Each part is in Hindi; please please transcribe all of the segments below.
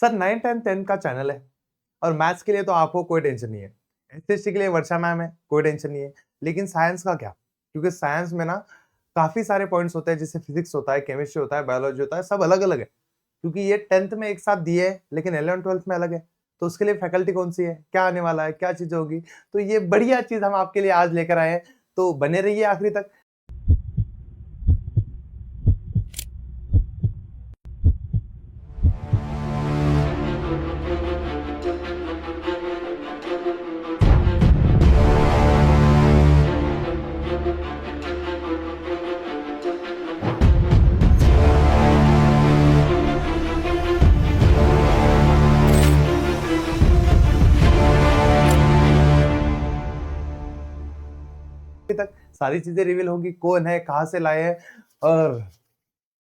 सर 9th एंड 10th का चैनल है और मैथ्स के लिए तो आपको कोई टेंशन नहीं है। एसएसटी के लिए वर्षा मैम है, कोई टेंशन नहीं है। लेकिन साइंस का क्या? क्योंकि साइंस में ना काफ़ी सारे पॉइंट्स होते हैं, जैसे फिजिक्स होता है, केमिस्ट्री होता है, बायोलॉजी होता है, सब अलग-अलग है। क्योंकि ये 10th में एक साथ दिए हैं, लेकिन 11th-12th में अलग है। तो उसके लिए फैकल्टी कौन-सी है, क्या आने वाला है, क्या चीज़ें होगी? तो ये बढ़िया चीज़ हम आपके लिए आज लेकर आए हैं, तो बने रहिए आखिरी तक। तक सारी चीजें रिवील होगी, कौन है, कहाँ से लाए हैं और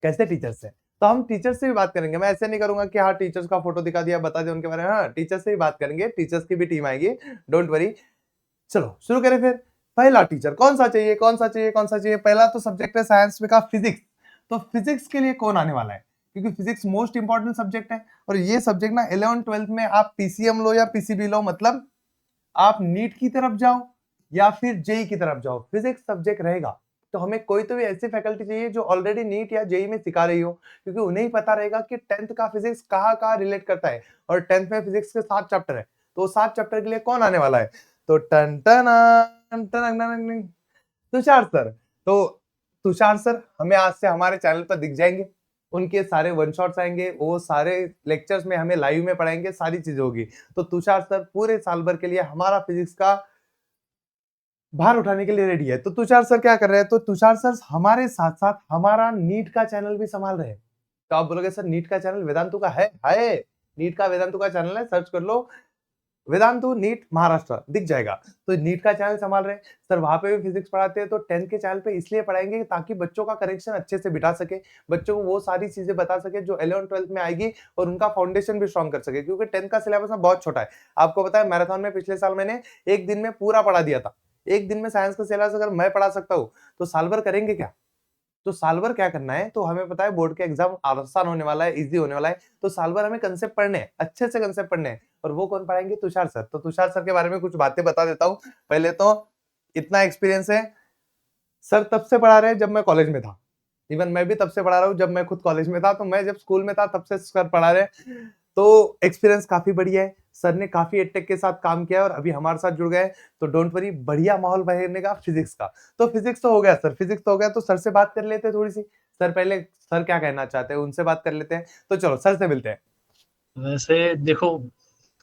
कैसे टीचर्स हैं। तो हम टीचर्स से भी बात करेंगे। मैं ऐसे नहीं करूंगा कि हाँ टीचर्स का फोटो दिखा दिया, बता दिया उनके बारे में। हाँ, टीचर्स से भी बात करेंगे, टीचर्स की भी टीम आएगी, डोंट वरी। चलो शुरू करें फिर। पहला टीचर कौन सा चाहिए, कौन सा चाहिए, कौन सा चाहिए? पहला तो सब्जेक्ट है साइंस में का फिजिक्स। तो फिजिक्स के लिए कौन आने वाला है? क्योंकि फिजिक्स मोस्ट इंपॉर्टेंट सब्जेक्ट है और ये सब्जेक्ट ना 11th-12th में आप पीसीएम लो या पीसीबी लो, मतलब आप नीट की तरफ जाओ या फिर जेई की तरफ जाओ, फिजिक्स सब्जेक्ट रहेगा। तो हमें कोई तो भी ऐसी फैकल्टी चाहिए जो ऑलरेडी नीट या जेई में सिखा रही हो, क्योंकि उन्हें ही पता रहेगा कि 10th का फिजिक्स कहाँ कहाँ रिलेट करता है। और 10th में फिजिक्स के 7 चैप्टर है, तो 7 चैप्टर के लिए कौन आने वाला है? तो टन टन टन टन टन, तुषार सर। तो तुषार सर हमें आज से हमारे चैनल पर दिख जाएंगे। उनके सारे वन शॉट्स आएंगे, वो सारे लेक्चर्स में हमें लाइव में पढ़ाएंगे, सारी चीजें होगी। तो तुषार सर पूरे साल भर के लिए हमारा फिजिक्स का भार उठाने के लिए रेडी है। तो तुषार सर क्या कर रहे हैं? तो तुषार सर हमारे साथ साथ हमारा नीट का चैनल भी संभाल रहे हैं। तो आप बोलोगे सर नीट का चैनल वेदांतु का है। नीट का वेदांतु का चैनल है, सर्च कर लो वेदांतु नीट महाराष्ट्र, दिख जाएगा। तो नीट का चैनल संभाल रहे हैं सर, वहां पे भी फिजिक्स पढ़ाते हैं। तो 10th के चैनल पे इसलिए पढ़ाएंगे ताकि बच्चों का कनेक्शन अच्छे से बिठा सके, बच्चों को वो सारी चीजें बता सके जो 11th-12th में आएगी और उनका फाउंडेशन भी स्ट्रॉन्ग कर सके। क्योंकि 10th का सिलेबस ना बहुत छोटा है। आपको पता है मैराथन में पिछले साल मैंने एक दिन में पूरा पढ़ा दिया था। एक दिन में साइंस का सिलेबस अगर मैं पढ़ा सकता हूँ तो साल भर करेंगे क्या? तो साल भर क्या करना है? तो हमें पता है बोर्ड के एग्जाम आसान होने वाला है, इजी होने वाला है। तो साल भर हमें कंसेप्ट पढ़ने हैं, अच्छे से कंसेप्ट पढ़ने हैं। और वो कौन पढ़ाएंगे? तुषार सर। तो तुषार सर के बारे में कुछ बातें बता देता हूँ। पहले तो इतना एक्सपीरियंस है, सर तब से पढ़ा रहे हैं जब मैं कॉलेज में था। इवन मैं भी तब से पढ़ा रहा हूँ जब मैं खुद कॉलेज में था। तो मैं जब स्कूल में था तब से सर पढ़ा रहे हैं। तो एक्सपीरियंस काफी बढ़िया है। सर ने काफी एडटेक के साथ काम किया है और अभी हमारे साथ जुड़ गए। तो डोंट वरी, बढ़िया माहौल बनेगा फिजिक्स का। तो फिजिक्स तो हो गया सर, फिजिक्स तो हो गया। तो सर से बात कर लेते हैं थोड़ी सी। सर पहले सर क्या कहना चाहते हैं उनसे बात कर लेते हैं। तो चलो सर से मिलते हैं। वैसे देखो,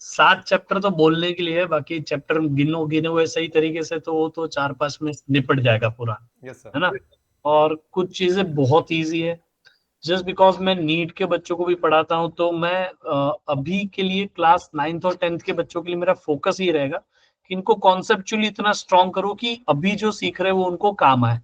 7 चैप्टर तो बोलने के लिए है, बाकी चैप्टर गिनो गिने हुए सही तरीके से तो वो तो 4-5 में निपट जाएगा पूरा, यस सर। है ना। और कुछ चीजें बहुत इजी है। जस्ट बिकॉज मैं नीट के बच्चों को भी पढ़ाता हूँ, तो मैं अभी के लिए क्लास 9th और 10th के बच्चों के लिए मेरा फोकस ये रहेगा कि इनको कॉन्सेप्चुअली इतना स्ट्रांग करो कि अभी जो सीख रहे हैं वो उनको काम आए।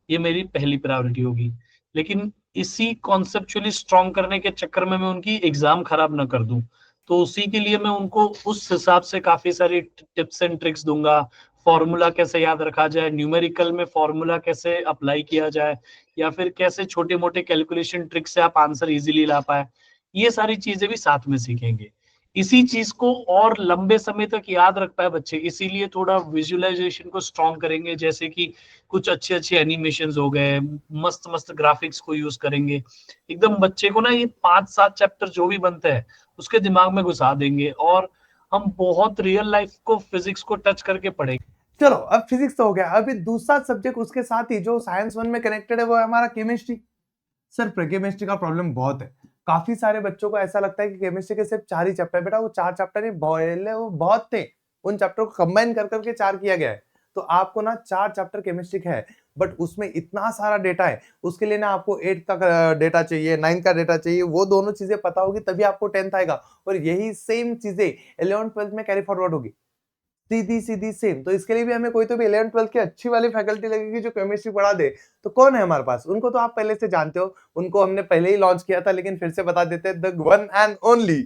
ये मेरी पहली प्रायोरिटी होगी। लेकिन इसी कॉन्सेप्चुअली स्ट्रांग करने के चक्कर में मैं उनकी एग्जाम खराब ना कर दूं, तो उसी के लिए मैं उनको उस हिसाब से काफी सारी टिप्स एंड ट्रिक्स दूंगा। फॉर्मूला कैसे याद रखा जाए, न्यूमेरिकल में फॉर्मूला कैसे अप्लाई किया जाए, या फिर कैसे छोटे मोटे कैलकुलेशन ट्रिक से आप आंसर इजीली ला पाए, ये सारी चीजें भी साथ में सीखेंगे। इसी चीज को और लंबे समय तक याद रख पाए बच्चे, इसीलिए थोड़ा विजुअलाइजेशन को स्ट्रॉन्ग करेंगे। जैसे कि कुछ अच्छे अच्छे एनिमेशन हो गए, मस्त मस्त ग्राफिक्स को यूज करेंगे। एकदम बच्चे को ना ये 5-7 चैप्टर जो भी बनते हैं उसके दिमाग में घुसा देंगे, और हम बहुत रियल लाइफ को फिजिक्स को टच करके पढ़ेंगे। चलो अब फिजिक्स तो हो गया, अभी दूसरा सब्जेक्ट उसके साथ ही जो साइंस वन में कनेक्टेड है वो है हमारा केमिस्ट्री। सर केमिस्ट्री का प्रॉब्लम बहुत है। काफी सारे बच्चों को ऐसा लगता है कि केमिस्ट्री के सिर्फ 4 ही चैप्टर है। बेटा वो 4 चैप्टर नहीं, पहले वो बहुत थे। उन चैप्टर को कंबाइन कर करके 4 किया गया है। तो आपको ना 4 चैप्टर केमिस्ट्री का है, बट उसमें इतना सारा डेटा है। उसके लिए ना आपको 8 का डेटा चाहिए, 9 का डेटा चाहिए। वो दोनों चीजें पता होगी तभी आपको 10th आएगा। और यही सेम चीजें 11th-12th में कैरी फॉरवर्ड होगी, सीधी सीधी सेम। तो इसके लिए भी हमें कोई तो भी 11th-12th की अच्छी वाली फैकल्टी लगेगी जो केमिस्ट्री पढ़ा दे। तो कौन है हमारे पास? उनको तो आप पहले से जानते हो, उनको हमने पहले ही लॉन्च किया था, लेकिन फिर से बता देते हैं, the one and only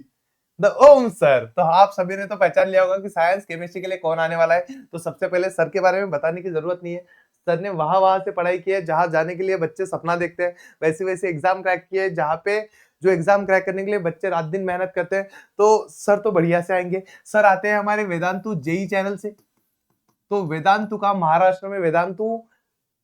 the Om sir. तो आप सभी ने तो पहचान लिया होगा कि साइंस केमिस्ट्री के लिए कौन आने वाला है। तो सबसे पहले सर के बारे में बताने की जरूरत नहीं है। सर ने वहां वहां से पढ़ाई की है जहां जाने के लिए बच्चे सपना देखते हैं, वैसे वैसे एग्जाम क्रैक किए जहां पे जो एग्जाम क्रैक करने के लिए बच्चे रात दिन मेहनत करते हैं, तो सर तो बढ़िया से आएंगे। सर आते हैं हमारे वेदांतु जेई चैनल से। तो वेदांतु का महाराष्ट्र में वेदांतु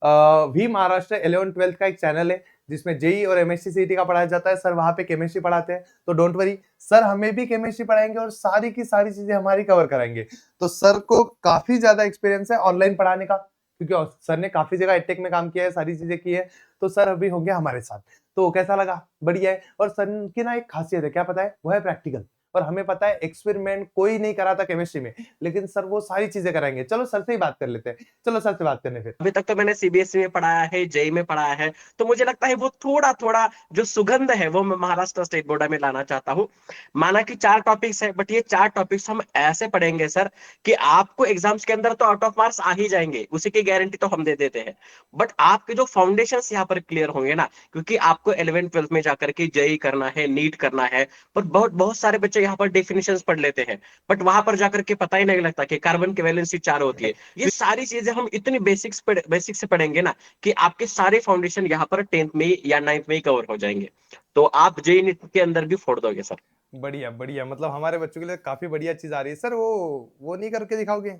भी महाराष्ट्र 11th-12th का एक चैनल है जिसमें जेई और एमएससी सीईटी का पढ़ाया जाता है। सर वहां पे केमिस्ट्री पढ़ाते हैं, तो डोंट वरी, सर हमें भी केमिस्ट्री पढ़ाएंगे और सारी की सारी चीजें हमारी कवर कराएंगे। तो सर को काफी ज्यादा एक्सपीरियंस है ऑनलाइन पढ़ाने का, क्योंकि सर ने काफी जगह एडटेक में काम किया है, सारी चीजें की है। तो सर अभी होंगे हमारे साथ। तो कैसा लगा? बढ़िया है। और सर की ना एक खासियत है, क्या पता है? वो है प्रैक्टिकल। और हमें पता है एक्सपेरिमेंट कोई नहीं करा था केमिस्ट्री में, लेकिन सर वो सारी चीजें कराएंगे। चलो सर से ही बात कर लेते हैं। चलो सर से बात करने फिर। अभी तक तो मैंने सीबीएसई में पढ़ाया है, जेई में पढ़ाया है, तो मुझे लगता है वो थोड़ा थोड़ा जो सुगंध है वो मैं महाराष्ट्र स्टेट बोर्ड में लाना चाहता हूँ। माना कि 4 टॉपिक्स है, बट ये 4 टॉपिक्स हम ऐसे पढ़ेंगे सर कि आपको एग्जाम्स के अंदर तो आउट ऑफ मार्क्स आ ही जाएंगे, उसी की गारंटी तो हम दे देते हैं। बट आपके जो फाउंडेशन यहाँ पर क्लियर होंगे ना, क्योंकि आपको 11th-12th में जाकर के जेई करना है, नीट करना है। पर बहुत बहुत सारे बच्चे यहाँ पर डेफिनेशन पढ़ लेते हैं, बट वहां पर जाकर के पता ही नहीं लगता कि कार्बन की वैलेंसी 4 होती है। ये सारी चीजें हम इतनी बेसिक से पढ़ेंगे ना कि आपके सारे फाउंडेशन यहाँ पर 10th में या 9th में ही कवर हो जाएंगे। तो आप जेई नीट के अंदर भी फोड़ दोगे सर। बढ़िया बढ़िया, मतलब हमारे बच्चों के लिए काफी बढ़िया चीज आ रही है सर। वो नहीं करके दिखाओगे?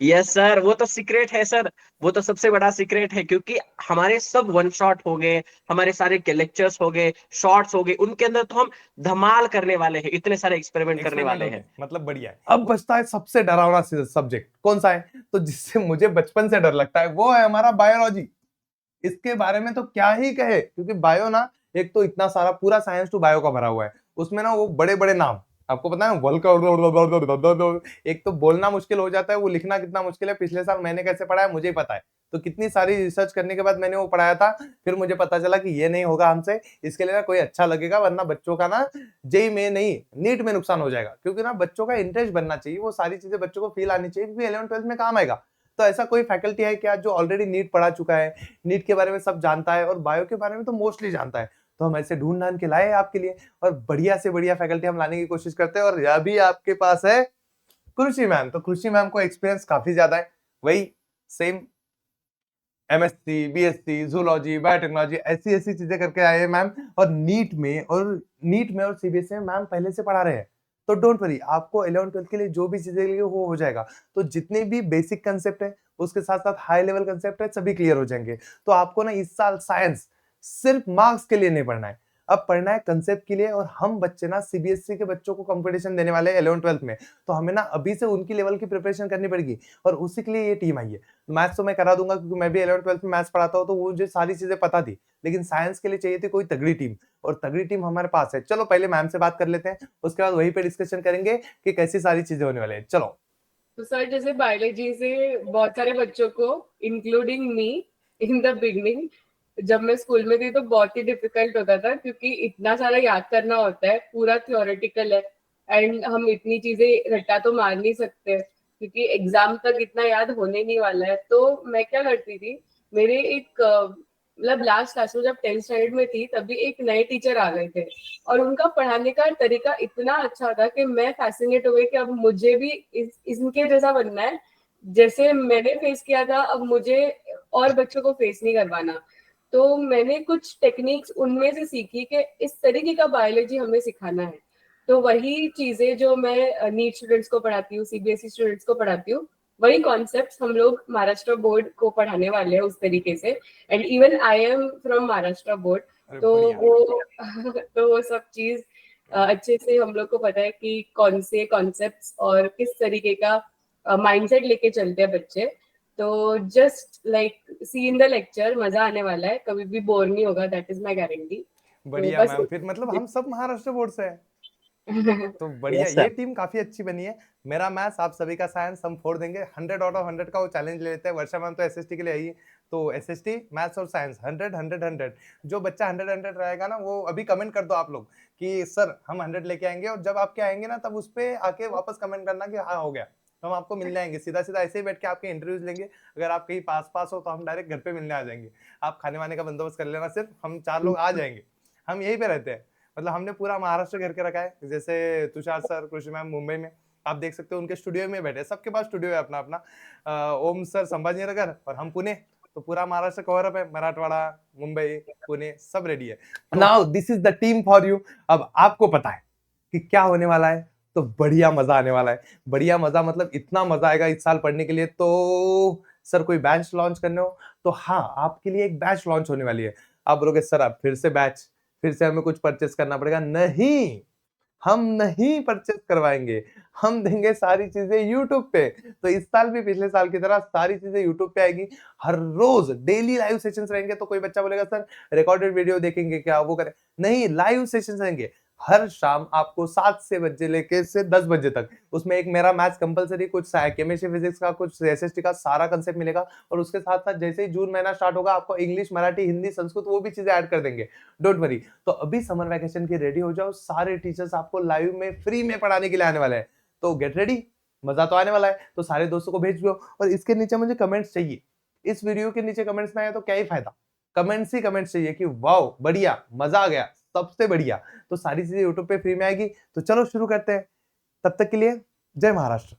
यस सर, वो तो सीक्रेट है सर, वो तो सबसे बड़ा सीक्रेट है, क्योंकि हमारे सब वन शॉट हो गए, हमारे सारे के लेक्चर्स हो गए, शॉर्ट्स हो गए, उनके अंदर तो हम धमाल करने वाले हैं, इतने सारे एक्सपेरिमेंट करने एक्सपेरिमेंट वाले होते हैं। हैं, मतलब बढ़िया है। अब बचता है सबसे डरावना सब्जेक्ट, कौन सा है? तो जिससे मुझे बचपन से डर लगता है, वो है हमारा बायोलॉजी। इसके बारे में तो क्या ही कहे, क्योंकि बायो ना, एक तो इतना सारा पूरा साइंस टू बायो का भरा हुआ है। उसमें ना वो बड़े बड़े नाम, आपको पता है, एक तो बोलना मुश्किल हो जाता है, वो लिखना कितना मुश्किल है। पिछले साल मैंने कैसे पढ़ा है मुझे ही पता है। तो कितनी सारी रिसर्च करने के बाद मैंने वो पढ़ाया था। फिर मुझे पता चला कि ये नहीं होगा हमसे, इसके लिए ना कोई अच्छा लगेगा, वरना बच्चों का ना जेई में नहीं नीट में नुकसान हो जाएगा। क्योंकि ना बच्चों का इंटरेस्ट बनना चाहिए, वो सारी चीजें बच्चों को फील आनी चाहिए, क्योंकि 11th-12th में काम आएगा। तो ऐसा कोई फैकल्टी है क्या जो ऑलरेडी नीट पढ़ा चुका है, नीट के बारे में सब जानता है, और बायो के बारे में तो मोस्टली जानता है? तो हम ऐसे ढूंढ ढांड के लाए आपके लिए, और बढ़िया से बढ़िया फैकल्टी हम लाने की कोशिश करते हैं। और यह भी आपके पास है कृषि मैम। तो कृषि मैम को एक्सपीरियंस काफी ज्यादा है, वही same MSc, BSc, zoology, biotechnology, ऐसी ऐसी चीजें करके आए हैं मैम। और नीट में और सीबीएसई में मैम पहले से पढ़ा रहे हैं। तो डोंट वरी, आपको 11th-12th के लिए जो भी चीजें लिए वो हो जाएगा। तो जितने भी बेसिक कंसेप्ट है, उसके साथ साथ हाई लेवल कंसेप्ट है, सभी क्लियर हो जाएंगे। तो आपको ना इस साल साइंस सिर्फ मार्क्स के लिए नहीं पढ़ना है, अब पढ़ना है कंसेप्ट के लिए। और हम बच्चे ना सीबीएसई के बच्चों को कंपटीशन देने वाले हैं 11th-12th में, तो हमें ना अभी से उनकी लेवल की प्रिपरेशन करनी पड़ेगी, और उसी के लिए ये टीम आई है। मैथ्स तो मैं करा दूंगा, क्योंकि मैं भी 11th-12th में मैथ्स पढ़ाता हूँ, तो वो मुझे सारी चीजें पता थी। लेकिन साइंस के लिए चाहिए थी कोई तगड़ी टीम, और तगड़ी टीम हमारे पास है। चलो पहले मैम से बात कर लेते हैं, उसके बाद वहीं पे डिस्कशन करेंगे कि कैसी सारी चीजें होने वाले हैं। चलो। तो सर, जैसे बायोलॉजी से बहुत सारे बच्चों को, including me in the beginning, जब मैं स्कूल में थी तो बहुत ही डिफिकल्ट होता था, क्योंकि इतना सारा याद करना होता है, पूरा थ्योरेटिकल है, एंड हम इतनी चीजें रट्टा तो मार नहीं सकते, क्योंकि एग्जाम तक इतना याद होने नहीं वाला है। तो मैं क्या करती थी, मेरे एक मतलब लास्ट क्लास में जब 10th स्टैंडर्ड में थी, तभी एक नए टीचर आ गए थे, और उनका पढ़ाने का तरीका इतना अच्छा था कि मैं फैसिनेट हो गई कि अब मुझे भी इनके जैसा बनना है। जैसे मैंने फेस किया था, अब मुझे और बच्चों को फेस नहीं करवाना। तो मैंने कुछ टेक्निक्स उनमें से सीखी कि इस तरीके का बायोलॉजी हमें सिखाना है। तो वही चीजें जो मैं नीट स्टूडेंट्स को पढ़ाती हूँ, सीबीएसई स्टूडेंट्स को पढ़ाती हूँ, वही कॉन्सेप्ट्स हम लोग महाराष्ट्र बोर्ड को पढ़ाने वाले हैं उस तरीके से। And even I am from Maharashtra board, अरे तो बढ़िया। वो तो वो सब चीज अच्छे से हम लोग को पता है कि कौन से कॉन्सेप्ट्स और किस तरीके का माइंडसेट लेके चलते हैं बच्चे। तो just like see in the lecture, मजा आने वाला है, कभी भी बोर नहीं होगा, दैट इज माय गारंटी। तो बढ़िया बस मैम, फिर मतलब हम सब महाराष्ट्र बोर्ड से हैं। तो बढ़िया, यस ये सर। टीम काफी अच्छी बनी है। मेरा मैथ्स, आप सभी का साइंस, हम फोड़ देंगे 100 आउट ऑफ 100 का वो चैलेंज ले लेते हैं। वर्षा मैम तो एसएसटी के लिए आई है, तो एसएसटी, मैथ्स और साइंस 100 जो बच्चा 100 रहेगा ना, वो अभी कमेंट कर दो आप लोग कि सर हम 100 लेके आएंगे। और जब आपके आएंगे ना, तब उस पे आके वापस कमेंट करना कि हाँ हो गया, तो हम आपको मिलने आएंगे। सीधा सीधा ऐसे ही बैठ के आपके इंटरव्यूज लेंगे। अगर आप कहीं पास हो तो हम डायरेक्ट घर पे मिलने आ जाएंगे। आप खाने वाने का बंदोबस्त कर लेना, सिर्फ हम 4 लोग आ जाएंगे। हम यहीं पे रहते हैं, मतलब हमने पूरा महाराष्ट्र घेर के रखा है। जैसे तुषार सर, कृषि मैम मुंबई में, आप देख सकते हो उनके स्टूडियो में बैठे, सबके पास स्टूडियो है अपना अपना। ओम सर संभाजीनगर और हम पुणे। तो पूरा महाराष्ट्र कवर अप है, मराठवाड़ा, मुंबई, पुणे सब रेडी है। Now this is the team for you. अब आपको पता है कि क्या होने वाला है, तो बढ़िया मजा आने वाला है। बढ़िया मजा मतलब इतना मजा आएगा इस साल पढ़ने के लिए। तो सर कोई बैच लॉन्च करने हो तो हाँ, आपके लिए एक बैच लॉन्च होने वाली है। आप बोलोगे सर अब फिर से बैच, फिर से हमें कुछ परचेस करना पड़ेगा। नहीं, हम नहीं परचेस करवाएंगे, हम देंगे सारी चीजें यूट्यूब पे। तो इस साल भी पिछले साल की तरह सारी चीजें यूट्यूब पे आएगी। हर रोज डेली लाइव सेशंस रहेंगे। तो कोई बच्चा बोलेगा सर रिकॉर्डेड वीडियो देखेंगे क्या, वो करें? नहीं, लाइव सेशंस रहेंगे हर शाम आपको 7 से बजे लेके से 10 बजे तक। उसमें एक मेरा मैथ्स कंपलसरी, कुछ केमिस्ट्री फिजिक्स का, कुछ एसएसटी का सारा कंसेप्ट मिलेगा। और उसके साथ साथ जैसे ही जून महीना स्टार्ट होगा आपको इंग्लिश, मराठी, हिंदी, संस्कृत वो भी चीजें ऐड कर देंगे। Don't worry. तो अभी समर वैकेशन की रेडी हो जाओ। सारे टीचर्स आपको लाइव में फ्री में पढ़ाने के लिए आने वाले हैं। तो गेट रेडी, मजा तो आने वाला है। तो सारे दोस्तों को भेज दो। और इसके नीचे मुझे कमेंट्स चाहिए। इस वीडियो के नीचे कमेंट्स ना आए तो क्या ही फायदा। कमेंट्स ही कमेंट्स चाहिए कि वाओ बढ़िया, मजा आ गया, सबसे बढ़िया। तो सारी चीजें यूट्यूब पे फ्री में आएगी। तो चलो शुरू करते हैं। तब तक के लिए जय महाराष्ट्र।